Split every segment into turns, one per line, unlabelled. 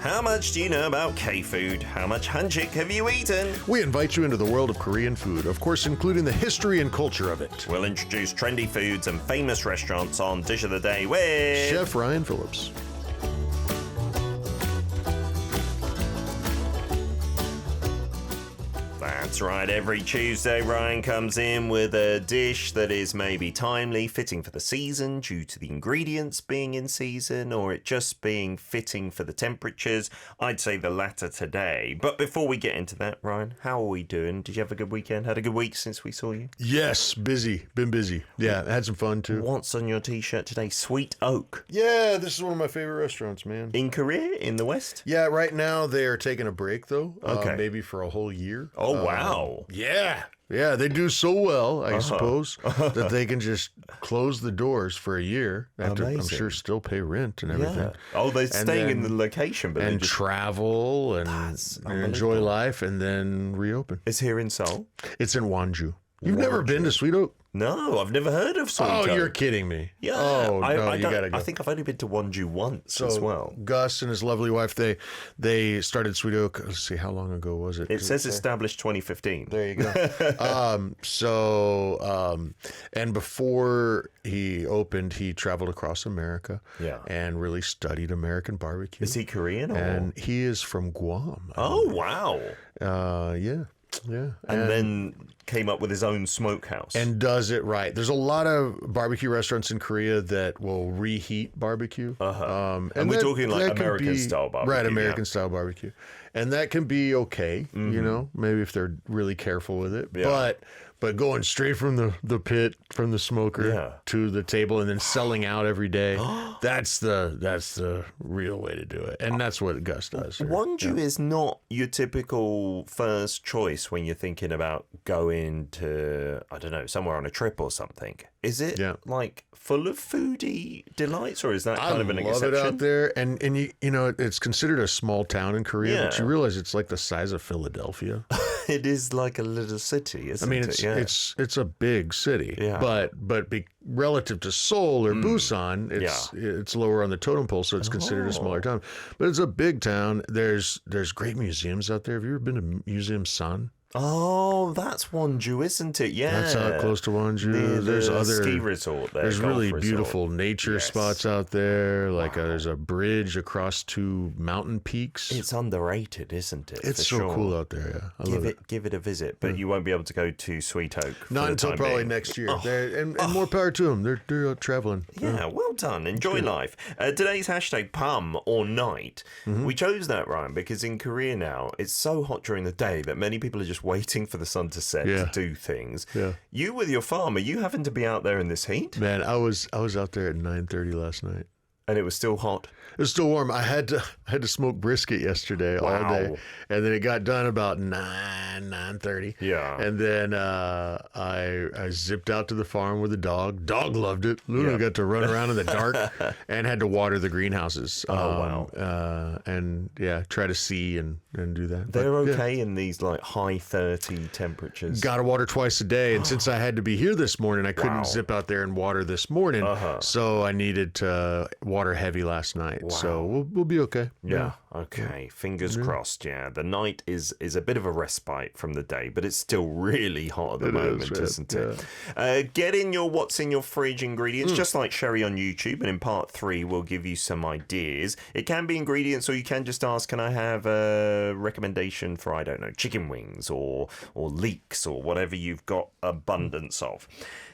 How much do you know about K-food? How much hanjik have you eaten?
We invite you into the world of Korean food, of course, including the history and culture of it.
We'll introduce trendy foods and famous restaurants on Dish of the Day with
Chef Ryan Phillips.
That's right, every Tuesday Ryan comes in with a dish that is maybe timely, fitting for the season due to the ingredients being in season, or it just being fitting for the temperatures. I'd say the latter today. But before we get into that, Ryan, how are we doing? Did you have a good weekend? Had a good week since we saw you?
Yes, busy. Been busy. Yeah, had some fun too.
What's on your t-shirt today? Sweet Oak.
Yeah, this is one of my favorite restaurants, man.
In Korea? In the West?
Yeah, right now they are taking a break though.
Okay.
Maybe for a whole year.
Oh, wow.
Yeah, they do so well, I suppose, that they can just close the doors for a year after, I'm sure, still pay rent and everything.
Yeah. Oh, they're staying in the location, but
and
just
travel and enjoy life and then reopen.
It's here in Seoul.
It's in Wonju. You've never been to Sweet Oak?
No, I've never heard of Sweet Oak.
Oh, you're kidding me.
Yeah.
Oh, no, you gotta go.
I think I've only been to Wonju once as well.
Gus and his lovely wife, they started Sweet Oak. Let's see, how long ago was it?
It says established 2015.
There you go. And before he opened, he traveled across America and really studied American barbecue.
Is he Korean?
And he is from Guam.
Oh, wow.
Yeah. Yeah.
And then came up with his own smokehouse.
And does it right. There's a lot of barbecue restaurants in Korea that will reheat barbecue.
And we're talking like American-style barbecue.
Right, American-style barbecue. And that can be okay, you know, maybe if they're really careful with it. Yeah. But going straight from the pit, from the smoker to the table and then selling out every day, that's the real way to do it. And that's what Gus does.
Wonju is not your typical first choice when you're thinking about going to, I don't know, somewhere on a trip or something. Is it like full of foodie delights, or is that kind of an exception?
I love it out there, and you know it's considered a small town in Korea, but you realize it's like the size of Philadelphia.
It is like a little city, isn't it?
It's a big city, but relative to Seoul or Busan, it's lower on the totem pole, so it's considered a smaller town. But it's a big town. There's great museums out there. Have you ever been to Museum San?
Oh, that's Wonju, isn't it? Yeah.
That's out close to Wonju. There's other
ski resort there.
There's really beautiful nature spots out there. Like there's a bridge across two mountain peaks.
It's underrated, isn't it?
It's so cool out there. Yeah.
Give it a visit, but you won't be able to go to Sweet Oak.
Not until probably next year. And more power to them. They're traveling.
Yeah, well done. Enjoy life. Today's hashtag Pum or Night. We chose that, Ryan, because in Korea now it's so hot during the day that many people are just waiting for the sun to set to do things. Yeah. You with your farm, are you having to be out there in this heat?
Man, I was out there at 9:30 last night.
And it was still hot?
It was still warm. I had to smoke brisket yesterday all day. And then it got done about 9:30. Yeah. And then I zipped out to the farm with the dog. Dog loved it. Luna got to run around in the dark and had to water the greenhouses. And try to see and do that.
They're okay in these like high 30 temperatures.
Got to water twice a day. And since I had to be here this morning, I couldn't zip out there and water this morning. So I needed to water heavy last night. So we'll be okay.
Yeah. Okay. Fingers crossed. Yeah. The night is a bit of a respite from the day, but it's still really hot at the moment, isn't it? Get in your what's in your fridge ingredients, just like Sherry on YouTube. And in part 3, we'll give you some ideas. It can be ingredients, or you can just ask, can I have a recommendation for, I don't know, chicken wings or leeks or whatever you've got abundance of.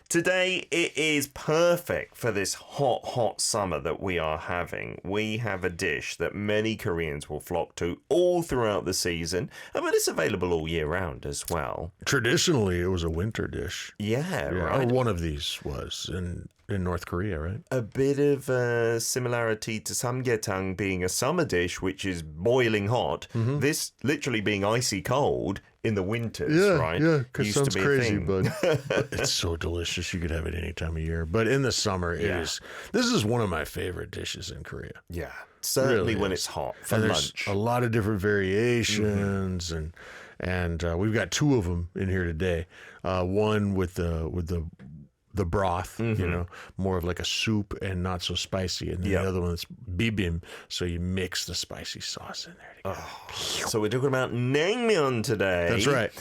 Today, it is perfect for this hot summer that we are having. We have a dish that many Koreans will flock to all throughout the season, but it's available all year round as well.
Traditionally, it was a winter dish.
Yeah, right.
Or one of these was in North Korea, right?
A bit of a similarity to samgyetang being a summer dish, which is boiling hot. This literally being icy cold in the winters, right?
Yeah, because sounds crazy, but it's so delicious. You could have it any time of year. But in the summer, this is one of my favorite dishes in Korea.
Yeah, certainly when it's hot for lunch.
A lot of different variations, and we've got 2 of them in here today. One with the the broth, more of like a soup and not so spicy. And then the other one's bibim, so you mix the spicy sauce in there together.
So we're talking about naengmyeon today.
That's right.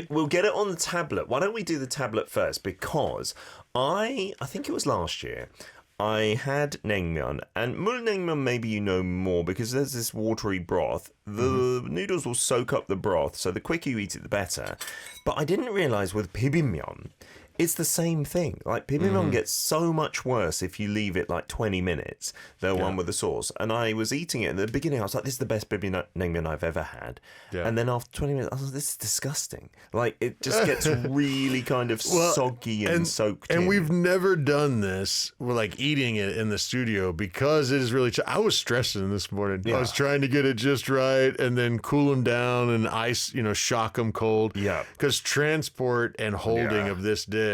We'll get it on the tablet. Why don't we do the tablet first? Because I think it was last year, I had naengmyeon, and mulnaengmyeon maybe you know more because there's this watery broth. The noodles will soak up the broth, so the quicker you eat it, the better. But I didn't realize with bibimnaengmyeon, it's the same thing. Like, bibimnaengmyeon gets so much worse if you leave it like 20 minutes, the one with the sauce. And I was eating it at the beginning. I was like, this is the best bibimnaengmyeon I've ever had. Yeah. And then after 20 minutes, I was like, this is disgusting. Like, it just gets really kind of soggy and soaked in.
And we've never done this. We're like eating it in the studio because it is really... I was stressing this morning. Yeah. I was trying to get it just right and then cool them down and ice, shock them cold. Yeah. Because transport and holding of this dish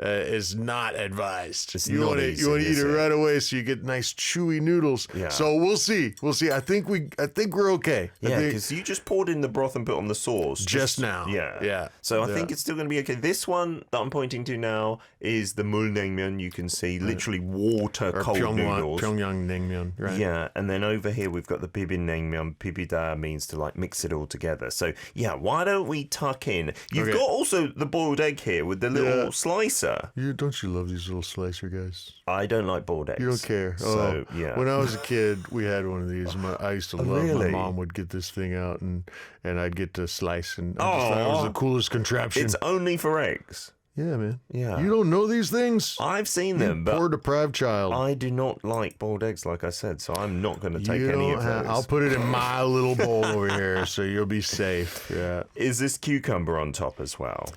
is not advised. You want to eat it right away so you get nice chewy noodles. Yeah. So we'll see. I think we're okay.
Yeah, because you just poured in the broth and put on the sauce
just now.
Yeah. So I think it's still going to be okay. This one that I'm pointing to now is the mulnaengmyeon. You can see literally water cold noodles.
Pyongyang naengmyeon, right?
Yeah, and then over here we've got the bibimnaengmyeon. Bibida means to like mix it all together. So yeah, why don't we tuck in? You've got also the boiled egg here with the little slicer.
Don't you love these little slicer guys?
I don't like boiled eggs.
You don't care. So yeah. When I was a kid, we had one of these. I used to love. My mom would get this thing out, and I'd get to slice, and I just thought it was the coolest contraption.
It's only for eggs.
Yeah, man.
Yeah.
You don't know these things?
I've seen them, but
poor deprived child.
I do not like boiled eggs, like I said, so I'm not going to take any of those.
I'll put it in my little bowl over here, so you'll be safe. Yeah.
Is this cucumber on top as well?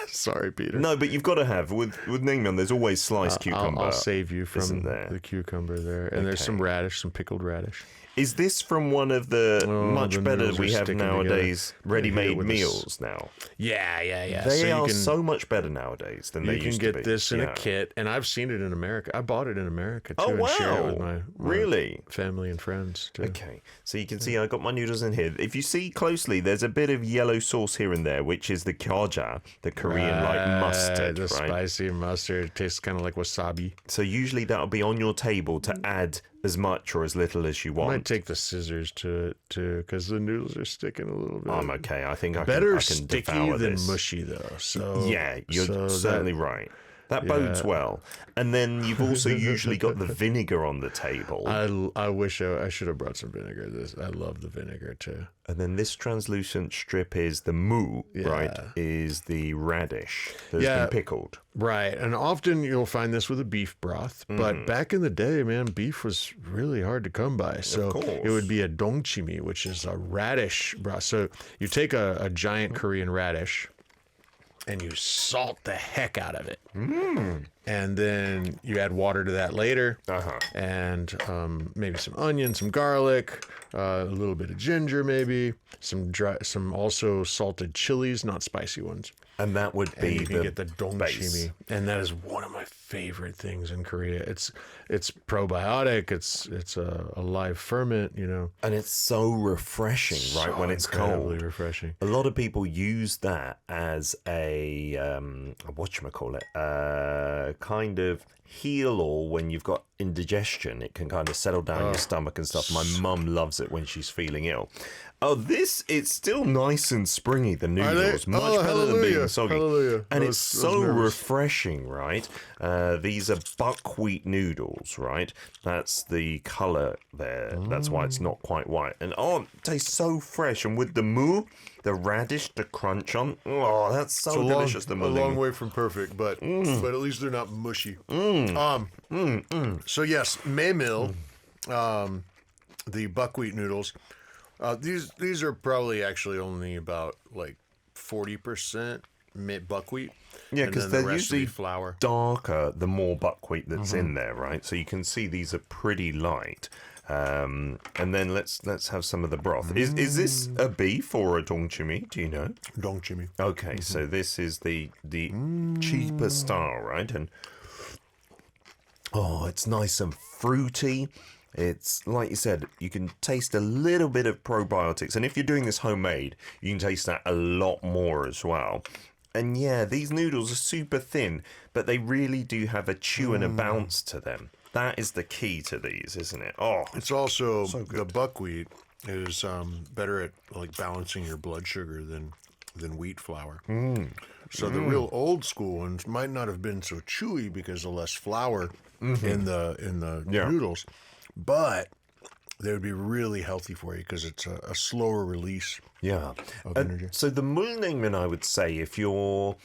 Sorry, Peter.
No, but you've got to have with naengmyeon. There's always sliced cucumber.
I'll save you from the cucumber there, and there's some radish, some pickled radish.
Is this from one of the much better we have nowadays ready-made meals now?
Yeah.
They are so much better nowadays than they used to be.
You can get this in a kit, and I've seen it in America. I bought it in America too, and share it with my family and friends too.
Okay, so you can see I got my noodles in here. If you see closely, there's a bit of yellow sauce here and there, which is the gyoza, the Korean like mustard,
the spicy mustard. It tastes kind of like wasabi.
So usually that'll be on your table to add as much or as little as you want.
I might take the scissors to it too, because the noodles are sticking a little bit.
I'm okay. I think I
better
can
sticky
devour
than
this.
Mushy though. So
yeah, you're certainly right. That bodes well. And then you've also usually got the vinegar on the table.
I wish I should have brought some vinegar. I love the vinegar too.
And then this translucent strip is the right? Is the radish that's been pickled.
Right. And often you'll find this with a beef broth. But back in the day, man, beef was really hard to come by. So it would be a dongchimi, which is a radish broth. So you take a giant Korean radish, and you salt the heck out of it. And then you add water to that later. And maybe some onion, some garlic, a little bit of ginger maybe, some also salted chilies, not spicy ones.
And that would be
you can get the dongchimi. And that is one of my favorite things in Korea. It's probiotic, it's a live ferment,
And it's so refreshing, right, when it's cold.
Refreshing.
A lot of people use that as a kind of heal-all when you've got indigestion. It can kind of settle down your stomach and stuff. My mum loves it when she's feeling ill. It's still nice and springy, the noodles. Much better than being soggy.
Hallelujah.
And it's so refreshing, right? These are buckwheat noodles, right? That's the colour there. That's why it's not quite white. And it tastes so fresh. And with the radish, the crunch on, that's so delicious.
A long way from perfect, but at least they're not mushy. So yes, Maemil, the buckwheat noodles. These are probably actually only about like 40% buckwheat.
Yeah, because they're usually
flour.
Darker the more buckwheat that's in there, right? So you can see these are pretty light. And then let's have some of the broth. Is this a beef or a dongchimi? Do you know?
Dongchimi.
Okay, so this is the cheaper style, right? And it's nice and fruity. It's like you said, you can taste a little bit of probiotics, and if you're doing this homemade, you can taste that a lot more as well. And yeah, these noodles are super thin, but they really do have a chew and a bounce to them. That is the key to these, isn't it? Oh,
it's also so the buckwheat is better at like balancing your blood sugar than wheat flour. So the real old school ones might not have been so chewy because of less flour in the noodles, but they would be really healthy for you because it's a slower release of energy.
So the mulnaengmyeon, I would say, if you're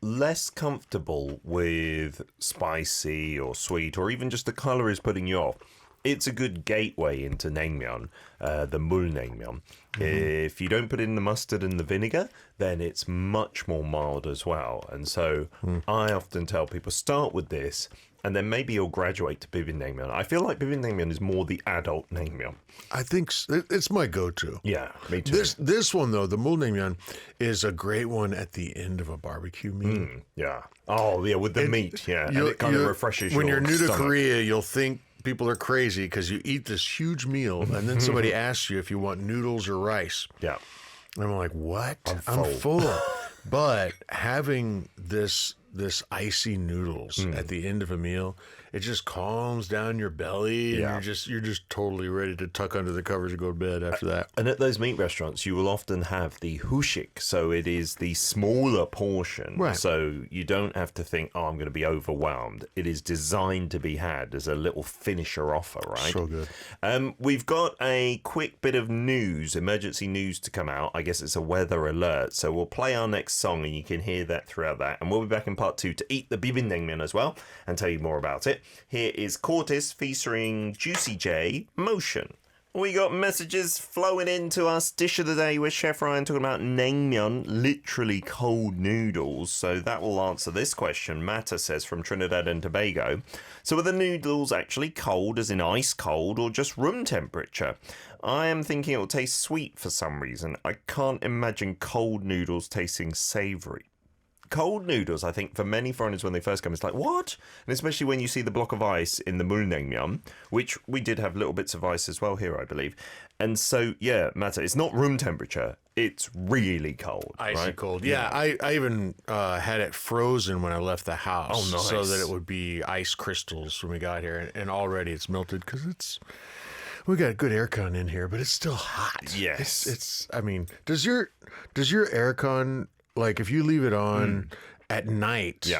less comfortable with spicy or sweet, or even just the color is putting you off, it's a good gateway into naengmyeon, the mulnaengmyeon. If you don't put in the mustard and the vinegar, then it's much more mild as well. And so I often tell people, start with this, and then maybe you'll graduate to bibimnaengmyeon. I feel like bibimnaengmyeon is more the adult naengmyeon.
I think it's my go-to.
Yeah, me too.
This one, though, the mulnaengmyeon, is a great one at the end of a barbecue meal.
Yeah. Oh, yeah, with the meat, and it kind of refreshes
when
your
you're new
stomach.
to Korea, you'll think people are crazy because you eat this huge meal, and then somebody asks you if you want noodles or rice.
Yeah.
And I'm like, what? I'm full. But having this icy noodles at the end of a meal, it just calms down your belly, and you're just totally ready to tuck under the covers and go to bed after that.
And at those meat restaurants, you will often have the hushik, so it is the smaller portion.
Right.
So you don't have to think, oh, I'm going to be overwhelmed. It is designed to be had as a little finisher offer, right?
So good.
We've got a quick bit of news, emergency news to come out. I guess it's a weather alert. So we'll play our next song, and you can hear that throughout that. And we'll be back in part 2 to eat the bibimnaengmyeon as well and tell you more about it. Here is Cortis featuring Juicy J, Motion. We got messages flowing into us. Dish of the day with Chef Ryan talking about naengmyeon, literally cold noodles. So that will answer this question. Matta says from Trinidad and Tobago. So are the noodles actually cold, as in ice cold, or just room temperature? I am thinking it will taste sweet for some reason. I can't imagine cold noodles tasting savoury. Cold noodles, I think, for many foreigners when they first come, it's like, what? And especially when you see the block of ice in the mulnaengmyeon, which we did have little bits of ice as well here, I believe. And so, yeah, Matta, it's not room temperature. It's really cold.
Icy cold. Yeah, I even had it frozen when I left the house.
Oh, nice.
So that it would be ice crystals when we got here. And already it's melted because we got good aircon in here, but it's still hot.
Yes.
It's I mean, does your aircon... Like, if you leave it on at night,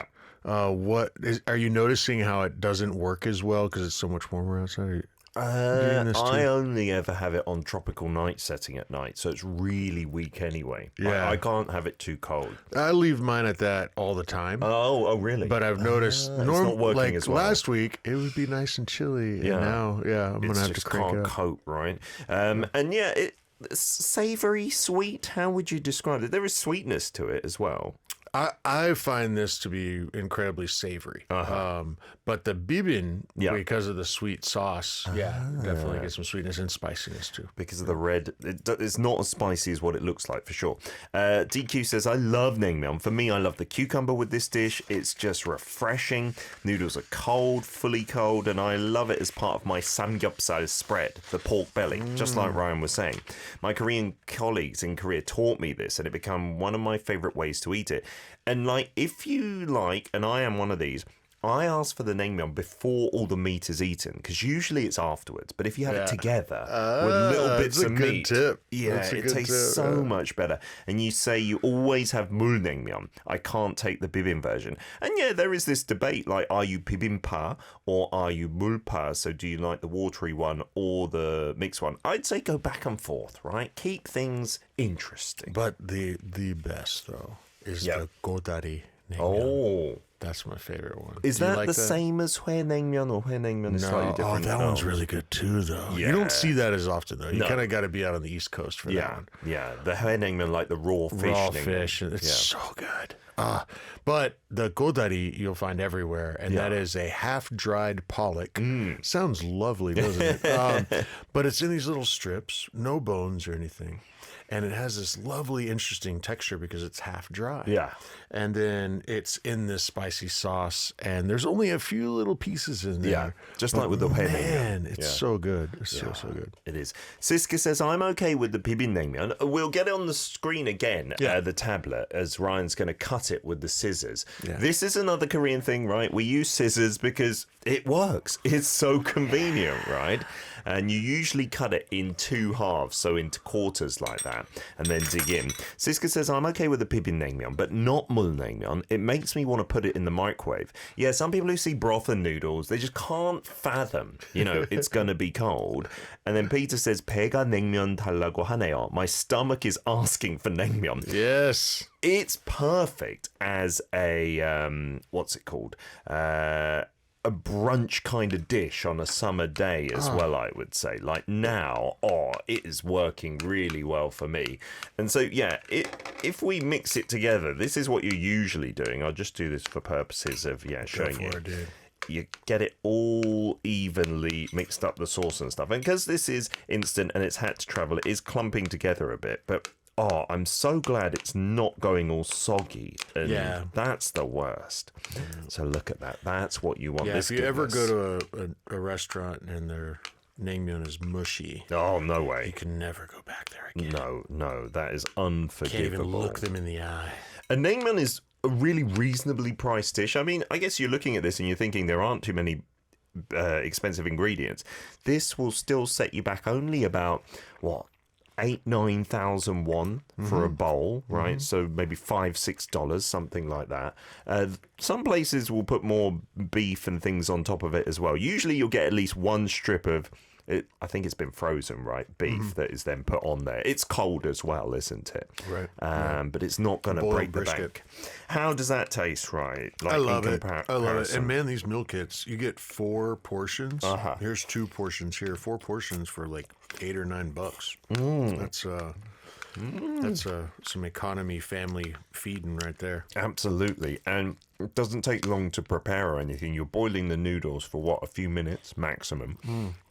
are you noticing how it doesn't work as well because it's so much warmer outside?
I only ever have it on tropical night setting at night, so it's really weak anyway.
Yeah.
I can't have it too cold.
I leave mine at that all the time.
Oh, really?
But I've noticed,
it's not working
like
as well.
Last week, it would be nice and chilly, and now, I'm going to have to crank it up.
Coat, right? And yeah, savory, sweet, how would you describe it? There is sweetness to it as well.
I find this to be incredibly savory. But the bibin, because of the sweet sauce, definitely gets some sweetness and spiciness too.
Because of the red, it's not as spicy as what it looks like for sure. DQ says, I love naengmyeon. For me, I love the cucumber with this dish. It's just refreshing. Noodles are cold, fully cold, and I love it as part of my samgyeopsal spread, the pork belly, just like Ryan was saying. My Korean colleagues in Korea taught me this, and it became one of my favorite ways to eat it. And if you like, and I am one of these, I ask for the naengmyeon before all the meat is eaten, because usually it's afterwards. But if you have it together with little bits of meat, it tastes so much better. And you say you always have mulnaengmyeon. I can't take the bibim version. And there is this debate, like, are you bibimpa or are you mulpa? So do you like the watery one or the mixed one? I'd say go back and forth, right? Keep things interesting.
But the best, though, is the godari naengmyeon.
Oh.
That's my favorite one.
Is that the same as naengmyeon, or naengmyeon is slightly different?
Oh, that one's really good too, though. Yeah. You don't see that as often, though. You kind of got to be out on the East Coast for that one.
Yeah, the naengmyeon, like the raw fish.
It's so good. But the godari you'll find everywhere, and that is a half-dried pollock. Sounds lovely, doesn't it? But it's in these little strips, no bones or anything. And it has this lovely, interesting texture because it's half dry.
Yeah.
And then it's in this spicy spicy sauce, and there's only a few little pieces in there.
Yeah, just like with the naengmyeon.
Man, it's so good. It's so good.
It is. Siska says, I'm okay with the bibimnaengmyeon. We'll get it on the screen again, the tablet, as Ryan's going to cut it with the scissors. Yeah. This is another Korean thing, right? We use scissors because it works. It's so convenient, right? And you usually cut it in 2 halves, so into quarters like that, and then dig in. Siska says, I'm okay with the bibimnaengmyeon, but not mulnaengmyeon. It makes me want to put it in the microwave. Yeah, some people who see broth and noodles, they just can't fathom, it's going to be cold. And then Peter says, 배가 냉면 달라고 하네요. My stomach is asking for naengmyeon.
Yes.
It's perfect as a, what's it called? A brunch kind of dish on a summer day as well, I would say. Like now, it is working really well for me. And so, if we mix it together, this is what you're usually doing. I'll just do this for purposes of, showing you. You get it all evenly mixed up, the sauce and stuff. And because this is instant and it's had to travel, it is clumping together a bit. But I'm so glad it's not going all soggy. And that's the worst. So look at that. That's what you want.
Yeah, if you ever go to a restaurant and their naengmyeon is mushy.
Oh, no way.
You can never go back there again.
No. That is unforgivable.
Can't even look them in the eye.
A naengmyeon is a really reasonably priced dish. I mean, I guess you're looking at this and you're thinking there aren't too many expensive ingredients. This will still set you back only about, 8,000-9,000 won for a bowl, right? So maybe $5-6, something like that. Some places will put more beef and things on top of it as well. Usually you'll get at least one strip of, I think it's been frozen, right? Beef that is then put on there. It's cold as well, isn't it?
Right.
But it's not going to break the bank. How does that taste, right? Like,
I love it. I love it. And man, these meal kits, you get 4 portions. Here's 2 portions here. 4 portions for like $8 or $9. That's some economy family feeding right there.
Absolutely. And it doesn't take long to prepare or anything. You're boiling the noodles for a few minutes maximum,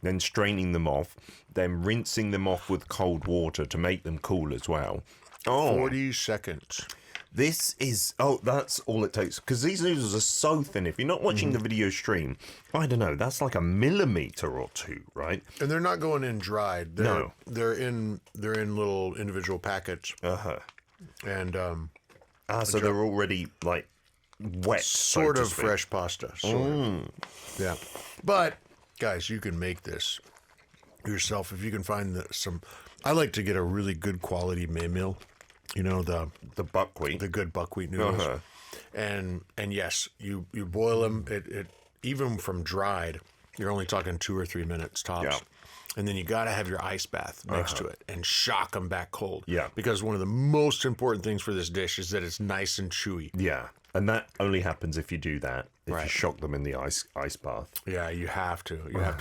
then straining them off, then rinsing them off with cold water to make them cool as well.
40 seconds.
This is, that's all it takes. Because these noodles are so thin. If you're not watching the video stream, I don't know, that's like a millimeter or 2, right?
And they're not going in dried. They're in little individual packets. And
so they're already like wet,
sort of fresh pasta. Yeah. But guys, you can make this yourself if you can find some. I like to get a really good quality meal. The
buckwheat,
the good buckwheat noodles, and yes, you boil them. It even from dried, you're only talking 2 or 3 minutes tops, and then you got to have your ice bath next to it and shock them back cold. Yeah, because one of the most important things for this dish is that it's nice and chewy.
Yeah, and that only happens if you do that. If you shock them in the ice bath.
Yeah, you have to.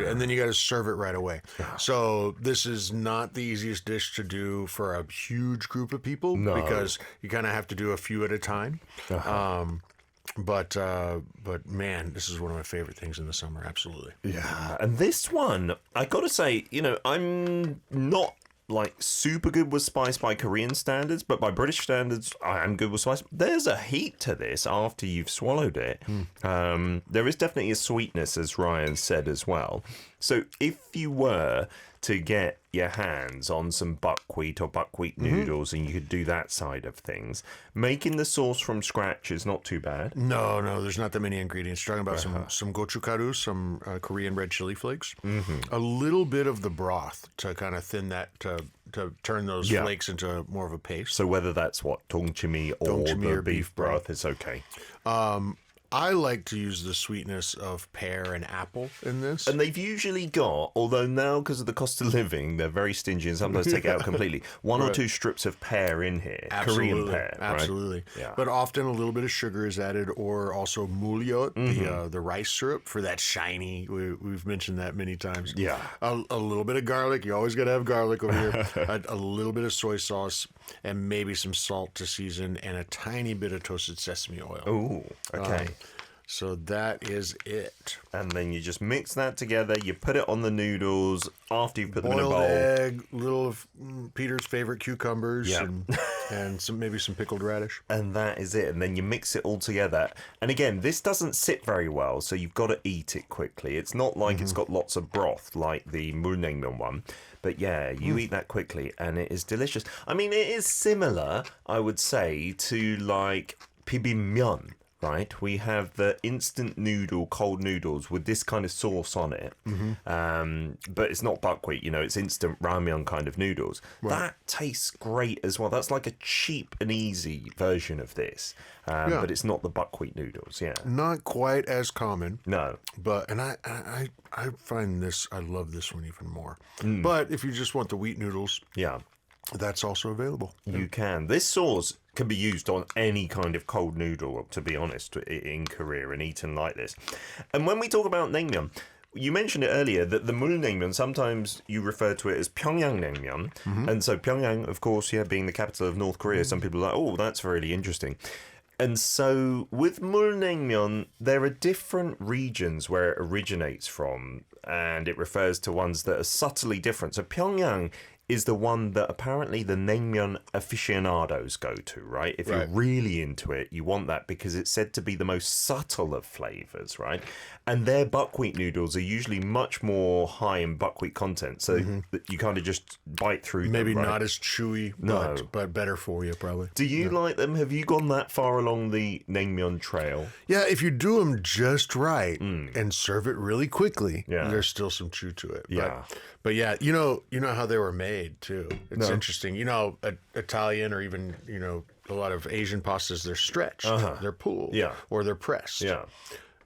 And then you got to serve it right away. So this is not the easiest dish to do for a huge group of people because you kind of have to do a few at a time. But man, this is one of my favorite things in the summer. Absolutely.
Yeah, and this one, I got to say, I'm not like super good with spice by Korean standards, but by British standards, I am good with spice. There's a heat to this after you've swallowed it. There is definitely a sweetness, as Ryan said as well. So if you were to get your hands on some buckwheat or buckwheat noodles and you could do that side of things, making the sauce from scratch is not too bad.
No, there's not that many ingredients. You're talking about some gochugaru, some Korean red chili flakes, a little bit of the broth to kind of thin that, to turn those flakes into more of a paste.
So whether that's dongchimi or beef broth, it's okay.
I like to use the sweetness of pear and apple in this.
And they've usually got, although now because of the cost of living, they're very stingy and sometimes take it out completely, 1 or 2 strips of pear in here.
Absolutely.
Korean pear.
Absolutely.
Right? Yeah.
But often a little bit of sugar is added, or also mulyeot, the rice syrup for that shiny. We've mentioned that many times.
Yeah.
A little bit of garlic. You always got to have garlic over here. A little bit of soy sauce and maybe some salt to season and a tiny bit of toasted sesame oil.
Oh, okay.
So that is it.
And then you just mix that together. You put it on the noodles after you put them in a bowl.
Boiled egg, little of Peter's favorite cucumbers, and maybe some pickled radish.
And that is it. And then you mix it all together. And again, this doesn't sit very well, so you've got to eat it quickly. It's not like it's got lots of broth like the mulnaengmyeon one. But yeah, you eat that quickly, and it is delicious. I mean, it is similar, I would say, to like bibimnaengmyeon. Right, we have the instant noodle, cold noodles with this kind of sauce on it, but it's not buckwheat. It's instant ramyeon kind of noodles. Right. That tastes great as well. That's like a cheap and easy version of this, but it's not the buckwheat noodles. Yeah,
not quite as common.
No,
but I find this. I love this one even more. But if you just want the wheat noodles, that's also available.
You can. This sauce can be used on any kind of cold noodle, to be honest, in Korea and eaten like this. And when we talk about naengmyeon, you mentioned it earlier that the mulnaengmyeon, sometimes you refer to it as Pyongyang naengmyeon. And so Pyongyang, of course, being the capital of North Korea, some people are like, oh, that's really interesting. And so with mulnaengmyeon, there are different regions where it originates from, and it refers to ones that are subtly different. So Pyongyang is the one that apparently the naengmyeon aficionados go to, right? If you're really into it, you want that because it's said to be the most subtle of flavors, right? And their buckwheat noodles are usually much more high in buckwheat content, so that you kind of just bite through them.
Maybe not as chewy, but better for you, probably.
Do you like them? Have you gone that far along the naengmyeon trail?
Yeah, if you do them just right and serve it really quickly, there's still some chew to it. But yeah, you know how they were made too. It's interesting. Italian or even a lot of Asian pastas, they're stretched, they're pulled, or they're pressed. Yeah.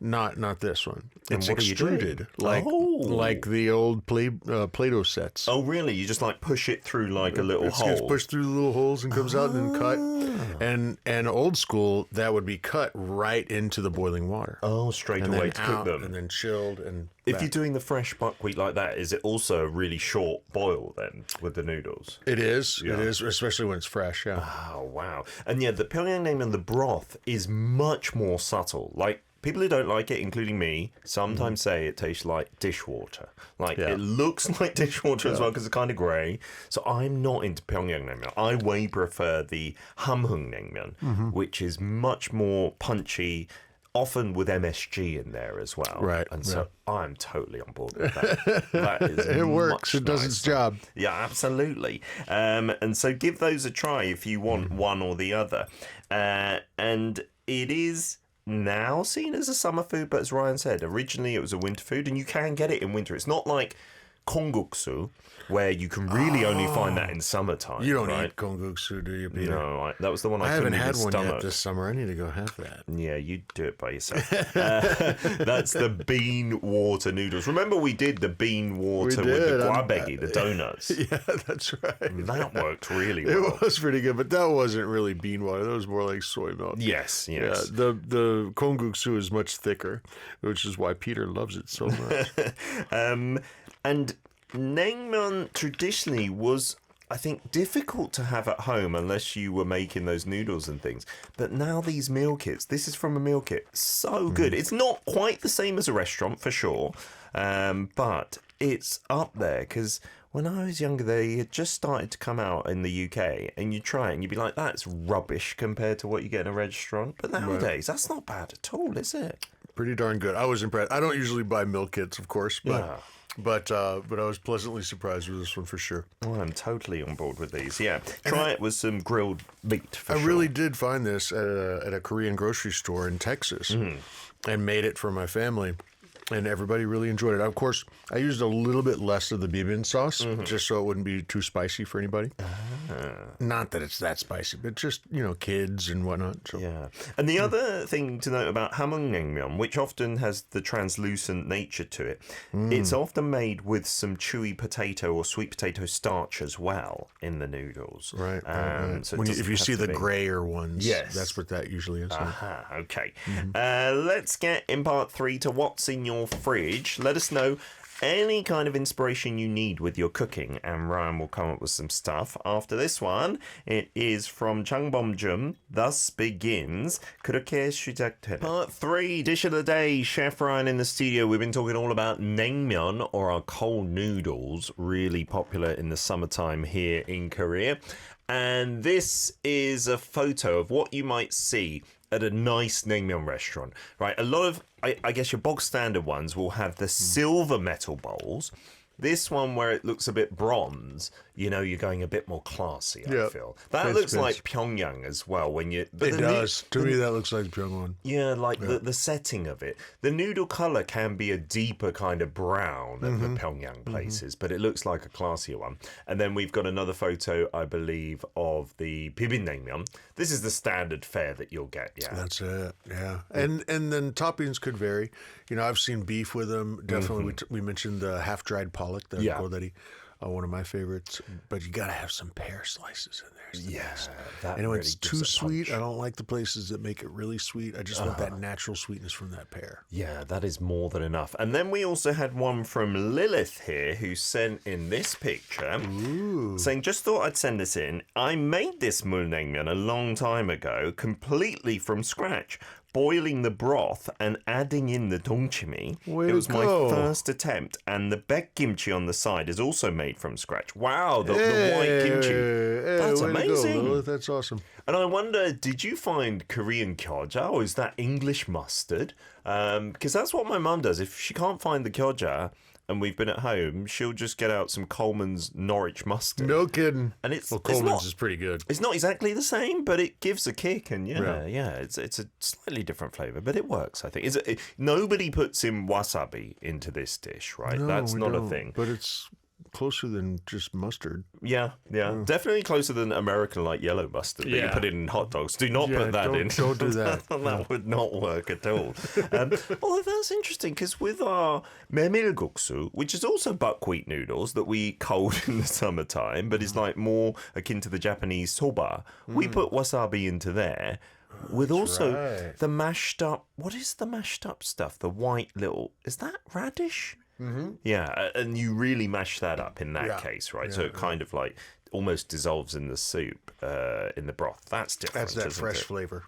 Not this one. It's extruded, like the old Play-Doh sets.
Oh, really? You just like push it through like a little hole?
It's pushed through the little holes and comes out and then cut. And old school, that would be cut right into the boiling water.
Oh, straight away to cook them.
And then chilled. And
if you're doing the fresh buckwheat like that, is it also a really short boil then with the noodles?
It is. Yeah. It is, especially when it's fresh,
Oh, wow. And yeah, the Pyongyang naengmyeon, the broth is much more subtle. Like, people who don't like it, including me, sometimes say it tastes like dishwater. It looks like dishwater as well because it's kind of grey. So I'm not into Pyongyang naengmyeon. I way prefer the hamhung naengmyeon, which is much more punchy, often with MSG in there as well.
Right.
And so I'm totally on board with that. That is
it works. It does its job.
Yeah, absolutely. And so give those a try if you want one or the other. And it is now seen as a summer food, but as Ryan said, originally it was a winter food, and you can get it in winter. It's not like kongguksu, where you can really only find that in summertime.
You don't eat kongguksu, do you, Peter?
No, that was the one I
haven't had one
stomach.
yet this summer. I need to go have that.
Yeah, you do it by yourself. That's the bean water noodles. Remember we did the bean water with the guabegi, the donuts?
Yeah, that's right.
That worked really well.
It was pretty good, but that wasn't really bean water. That was more like soy milk.
Yes.
Yeah, the kongguksu is much thicker, which is why Peter loves it so much.
And naengmyeon traditionally was, I think, difficult to have at home unless you were making those noodles and things. But now these meal kits, this is from a meal kit, so good. It's not quite the same as a restaurant for sure, but it's up there because when I was younger, they had just started to come out in the UK, and you try it and you'd be like, that's rubbish compared to what you get in a restaurant. But nowadays, that's not bad at all, is it?
Pretty darn good. I was impressed. I don't usually buy meal kits, of course, but I was pleasantly surprised with this one for sure.
Oh, I'm totally on board with these. Yeah, try it with some grilled meat.
I really did find this at a Korean grocery store in Texas, and made it for my family. And everybody really enjoyed it. Of course, I used a little bit less of the bibim sauce, just so it wouldn't be too spicy for anybody. Not that it's that spicy, but just, kids and whatnot. So.
Yeah. And the other thing to note about hamhung naengmyeon, which often has the translucent nature to it, it's often made with some chewy potato or sweet potato starch as well in the noodles.
Right. So if you see the grayer ones, that's what that usually is.
Okay. Let's get in part 3 to what's in your fridge. Let us know any kind of inspiration you need with your cooking, and Ryan will come up with some stuff. After this one, it is from Changbomjum. Thus begins 그렇게 시작되는. Part 3, dish of the day. Chef Ryan in the studio. We've been talking all about naengmyeon, or our cold noodles, really popular in the summertime here in Korea. And this is a photo of what you might see at a nice naengmyeon restaurant, right? A lot of, I guess your bog standard ones will have the silver metal bowls. This one, where it looks a bit bronze, you know, you're going a bit more classy, I feel. That looks like Pyongyang as well. When you,
but it does. To me, that looks like Pyongyang.
Yeah, like the setting of it. The noodle color can be a deeper kind of brown at the Pyongyang places, but it looks like a classier one. And then we've got another photo, I believe, of the bibimnaengmyeon. This is the standard fare that you'll get,
That's it, And then toppings could vary. You know, I've seen beef with them. Definitely, we mentioned the half-dried pollock, the godari, one of my favorites. But you got to have some pear slices in there.
That
and when
really
it's
gives
too
it
sweet,
punch.
I don't like the places that make it really sweet. I just want that natural sweetness from that pear.
Yeah, that is more than enough. And then we also had one from Lilith here, who sent in this picture, saying, just thought I'd send this in. I made this mulnaengmyeon a long time ago, completely from scratch, boiling the broth and adding in the dongchimi. It was my first attempt, and the baek kimchi on the side is also made from scratch. Wow, the white kimchi. That's amazing.
Go, that's awesome.
And I wonder, did you find Korean gyoza, or is that English mustard? Because that's what my mum does. If she can't find the gyoza, and we've been at home, she'll just get out some Coleman's Norwich mustard.
No kidding.
And
Coleman's is pretty good.
It's not exactly the same, but it gives a kick, and it's a slightly different flavour, but it works, I think. Nobody puts in wasabi into this dish, right?
No,
That's not a thing.
But it's closer than just mustard.
Yeah. Definitely closer than American like yellow mustard that you put in hot dogs. Do not put that in.
Don't do that.
That would not work at all. Although that's interesting, because with our 메밀국수, which is also buckwheat noodles that we cold in the summertime, but is like more akin to the Japanese soba, we put wasabi into there. With also the mashed up, what is the mashed up stuff? The white little, is that radish? Yeah, and you really mash that up in that case, right? So it kind of like almost dissolves in the soup, in the broth. That's different.
That's that fresh flavor.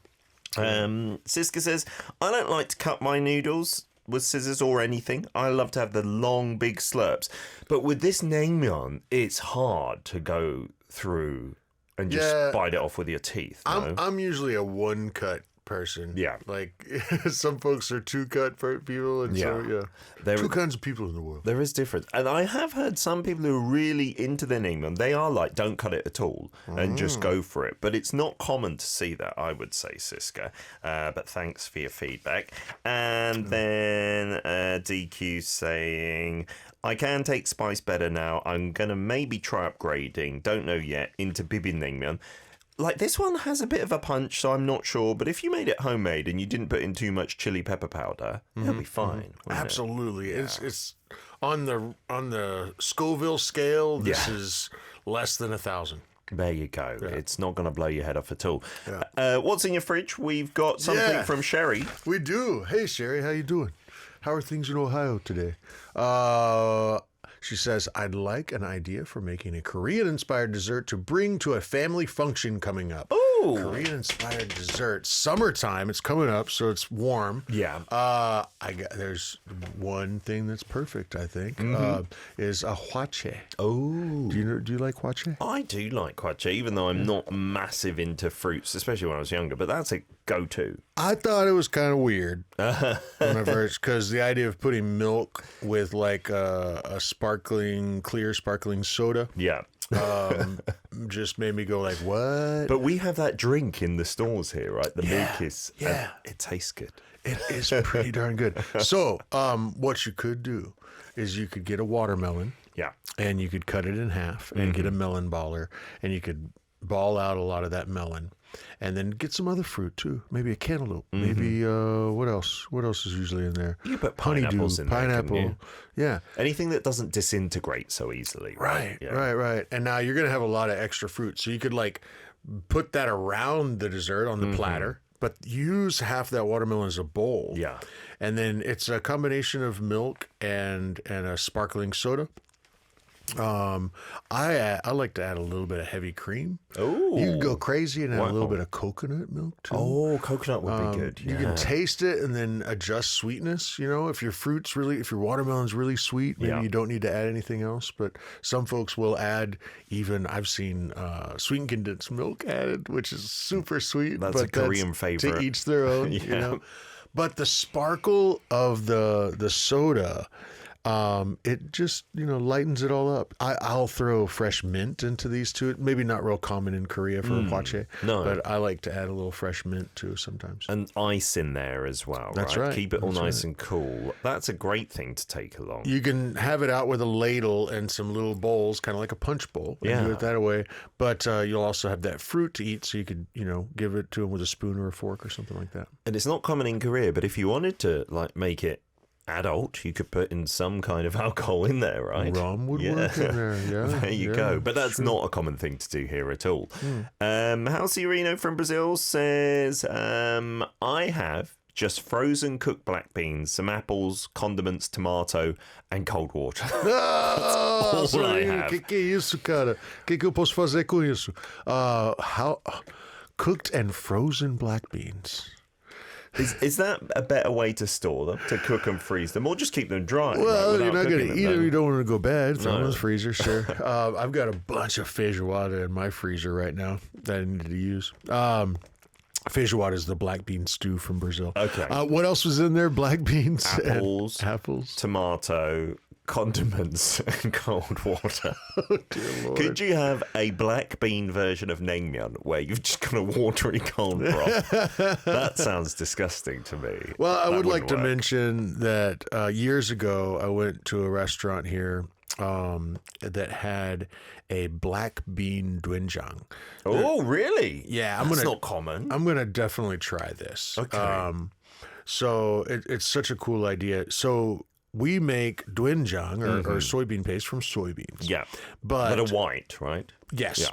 Siska says, I don't like to cut my noodles with scissors or anything. I love to have the long, big slurps. But with this naengmyeon, it's hard to go through and just bite it off with your teeth. No?
I'm usually a one cut person.
Yeah.
Like some folks are two cut people, and two kinds of people in the world.
There is difference. And I have heard some people who are really into their naengmyeon, they are like, don't cut it at all and just go for it. But it's not common to see that, I would say, Siska. But thanks for your feedback. And then DQ saying, I can take spice better now. I'm going to maybe try upgrading, don't know yet, into bibimnaengmyeon. Like, this one has a bit of a punch, so I'm not sure. But if you made it homemade and you didn't put in too much chili pepper powder, it'll be fine.
Absolutely. It's on the Scoville scale, this is less than 1,000.
There you go. Yeah. It's not going to blow your head off at all. Yeah. What's in your fridge? We've got something from Sherry.
We do. Hey, Sherry, how you doing? How are things in Ohio today? She says, I'd like an idea for making a Korean-inspired dessert to bring to a family function coming up.
Ooh.
Korean-inspired dessert. Summertime. It's coming up, so it's warm.
Yeah.
There's one thing that's perfect, I think, is a hwachae.
Oh.
Do you like hwachae?
I do like hwachae, even though I'm not massive into fruits, especially when I was younger, but that's a go-to.
I thought it was kind of weird when I first, because the idea of putting milk with like a clear sparkling soda, just made me go like, what?
But we have that drink in the stores here, right? The milk is, it tastes good.
It is pretty darn good. So, what you could do is you could get a watermelon, and you could cut it in half and get a melon baller, and you could ball out a lot of that melon. And then get some other fruit too. Maybe a cantaloupe. Maybe what else? What else is usually in there?
You put pineapples in there.
Pineapple. Yeah.
Anything that doesn't disintegrate so easily.
Right. And now you're gonna have a lot of extra fruit, so you could like put that around the dessert on the platter. but use half that watermelon as a bowl.
Yeah.
And then it's a combination of milk and a sparkling soda. I like to add a little bit of heavy cream.
Oh,
you can go crazy and add a little bit of coconut milk too.
Oh, coconut would be good. Yeah.
You can taste it and then adjust sweetness. You know, if your watermelon's really sweet, maybe you don't need to add anything else. But some folks will add I've seen sweetened condensed milk added, which is super sweet.
That's a Korean favorite.
To each their own. You know, but the sparkle of the soda. It just, lightens it all up. I'll throw fresh mint into these too. Maybe not real common in Korea for hwachae.
No.
But I like to add a little fresh mint too sometimes.
And ice in there as well.
That's right.
Keep it all nice and cool. That's a great thing to take along.
You can have it out with a ladle and some little bowls, kind of like a punch bowl. And do it that way. But you'll also have that fruit to eat, so you could, give it to them with a spoon or a fork or something like that.
And it's not common in Korea, but if you wanted to make it adult, you could put in some kind of alcohol in there, right?
Rum would work in there, yeah.
There you go. But that's not a common thing to do here at all. Halcyorino from Brazil says, I have just frozen cooked black beans, some apples, condiments, tomato, and cold water. That's all I have.
Que é isso, cara? Que eu posso fazer com isso? How cooked and frozen black beans.
Is that a better way to store them, to cook and freeze them, or just keep them dry?
Well, you're not going to eat them. You don't want to go bad. Throw them in the freezer, sure. I've got a bunch of feijoada in my freezer right now that I need to use. Feijoada is the black bean stew from Brazil.
Okay.
What else was in there? Black beans,
apples, tomato, condiments, and cold water.
Oh, dear Lord.
Could you have a black bean version of naengmyeon where you've just got a watery cold broth? That sounds disgusting to me.
Well, I would like to mention that years ago I went to a restaurant here that had a black bean doenjang.
Oh, really?
Yeah,
that's not common.
I'm gonna definitely try this.
Okay.
So it's such a cool idea. So we make doenjang or soybean paste from soybeans.
Yeah,
but
a white, right?
Yes.
Yeah.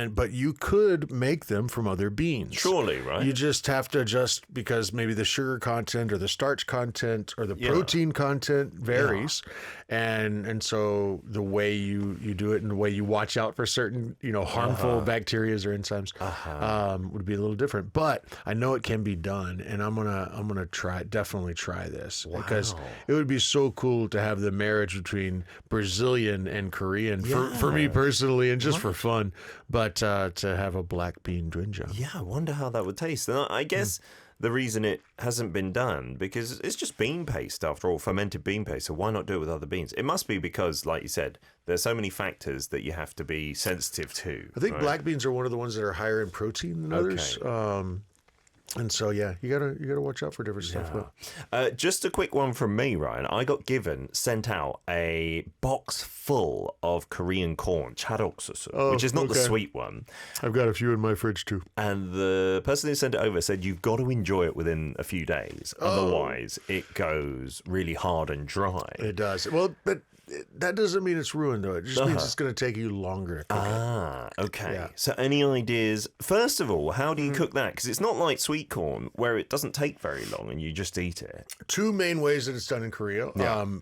But you could make them from other beans.
Surely, right?
You just have to adjust because maybe the sugar content or the starch content or the protein content varies. Yeah. And so the way you do it and the way you watch out for certain, harmful bacteria or enzymes would be a little different. But I know it can be done, and I'm gonna definitely try this because it would be so cool to have the marriage between Brazilian and Korean for me personally and just for fun. But to have a black bean doenjang.
Yeah, I wonder how that would taste. And I guess the reason it hasn't been done, because it's just bean paste after all, fermented bean paste, so why not do it with other beans? It must be because, like you said, there's so many factors that you have to be sensitive to.
I think black beans are one of the ones that are higher in protein than others. And so, you gotta watch out for different stuff.
Just a quick one from me, Ryan. I got sent out a box full of Korean corn, charoksusu, which is not the sweet one.
I've got a few in my fridge too.
And the person who sent it over said you've got to enjoy it within a few days, otherwise it goes really hard and dry.
It does. Well, but that doesn't mean it's ruined, though. It just means it's going to take you longer to cook it.
Okay.
Yeah.
So any ideas? First of all, how do you cook that? Because it's not like sweet corn where it doesn't take very long and you just eat it.
Two main ways that it's done in Korea,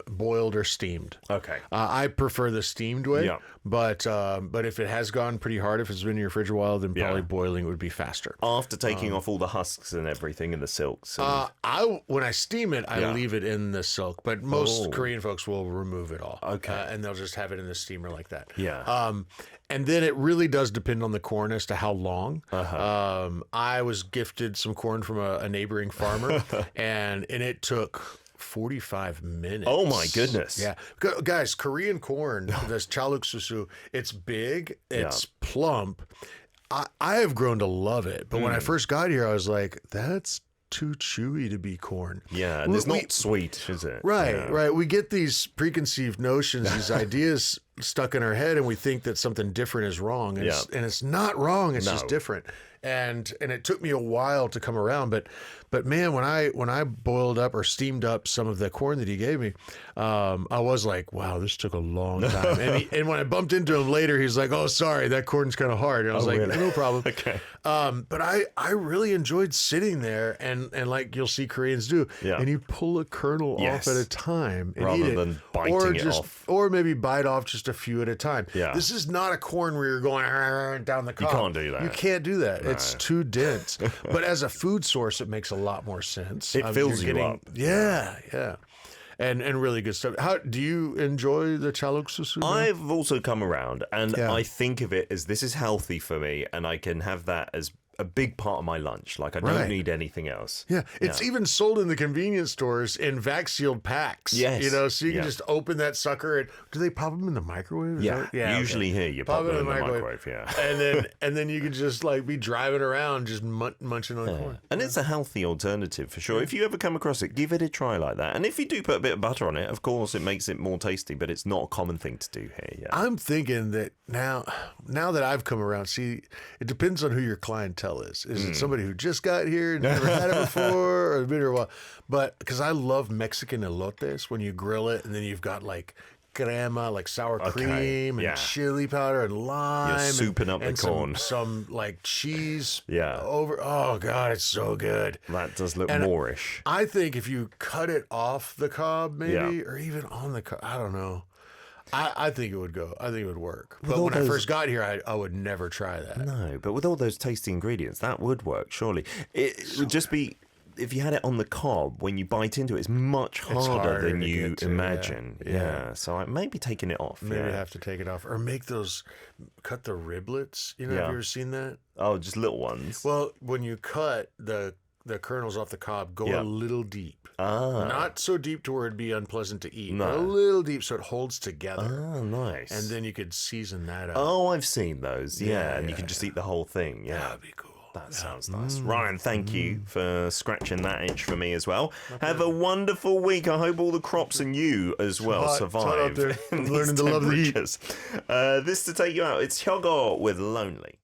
boiled or steamed.
Okay.
I prefer the steamed way, but if it has gone pretty hard, if it's been in your fridge a while, then probably boiling would be faster.
After taking off all the husks and everything and the silks. And...
when I steam it, I leave it in the silk, but most Korean folks will remove it all.
Okay.
And they'll just have it in the steamer like that.
Yeah.
And then it really does depend on the corn as to how long. I was gifted some corn from a neighboring farmer, and it took 45 minutes.
Oh my goodness.
Yeah. Guys, Korean corn, this chaluksusu, it's big, it's plump. I have grown to love it. But when I first got here, I was like, that's too chewy to be corn.
Yeah, and it's not sweet, is it?
Right, right. We get these preconceived notions, these ideas stuck in our head, and we think that something different is wrong, and, it's not wrong. It's just different. And it took me a while to come around, but man, when I boiled up or steamed up some of the corn that he gave me, I was like, wow, this took a long time. And when I bumped into him later, he's like, oh, sorry, that corn's kind of hard. And I was like, really? No problem.
Okay.
But I really enjoyed sitting there and like you'll see Koreans do, and you pull a kernel off at a time and
rather
eat it,
than biting it off,
or maybe bite off just a few at a time.
Yeah.
This is not a corn where you're going down the cob.
You can't do that.
You can't do that. No. It's too dense. But as a food source, it makes a lot more sense.
It fills you up.
Yeah. And really good stuff. How do you enjoy the chaluksusu?
I've also come around, and I think of it as this is healthy for me, and I can have that as a big part of my lunch. Like I don't need anything else.
Yeah, it's even sold in the convenience stores in vac-sealed packs.
Yes,
so you can just open that sucker and do they pop them in the microwave?
Usually here you pop them in the microwave. Yeah,
and then you can just like be driving around just munching on corn.
And it's a healthy alternative for sure. If you ever come across it, give it a try like that. And if you do put a bit of butter on it, of course it makes it more tasty. But it's not a common thing to do here. Yeah,
I'm thinking that now that I've come around, see, it depends on who your clientele is. Is it somebody who just got here, never had it before, or been here a while? But because I love Mexican elotes when you grill it, and then you've got like crema, like sour cream, and chili powder and lime.
You're souping up the corn.
Some like cheese over. Oh, God, it's so good.
That does look Moorish.
I think if you cut it off the cob, maybe, or even on the cob, I don't know. I think it would go. I think it would work. But when I first got here, I would never try that.
No, but with all those tasty ingredients, that would work, surely. It would just be, if you had it on the cob, when you bite into it, it's much harder than you imagine. Yeah. So I may be taking it off.
Maybe have to take it off. Or cut the riblets. Have you ever seen that?
Oh, just little ones.
Well, when you cut the kernels off the cob, go a little deep. Not so deep to where it'd be unpleasant to eat, but a little deep so it holds together.
Oh, nice.
And then you could season that up.
Oh, I've seen those. And you can just eat the whole thing. Yeah.
That'd be cool.
That sounds nice. Ryan, thank you for scratching that itch for me as well. Have a wonderful week. I hope all the crops and you as well survive.
Learning to love the heat.
This to take you out. It's Hyogo with Lonely.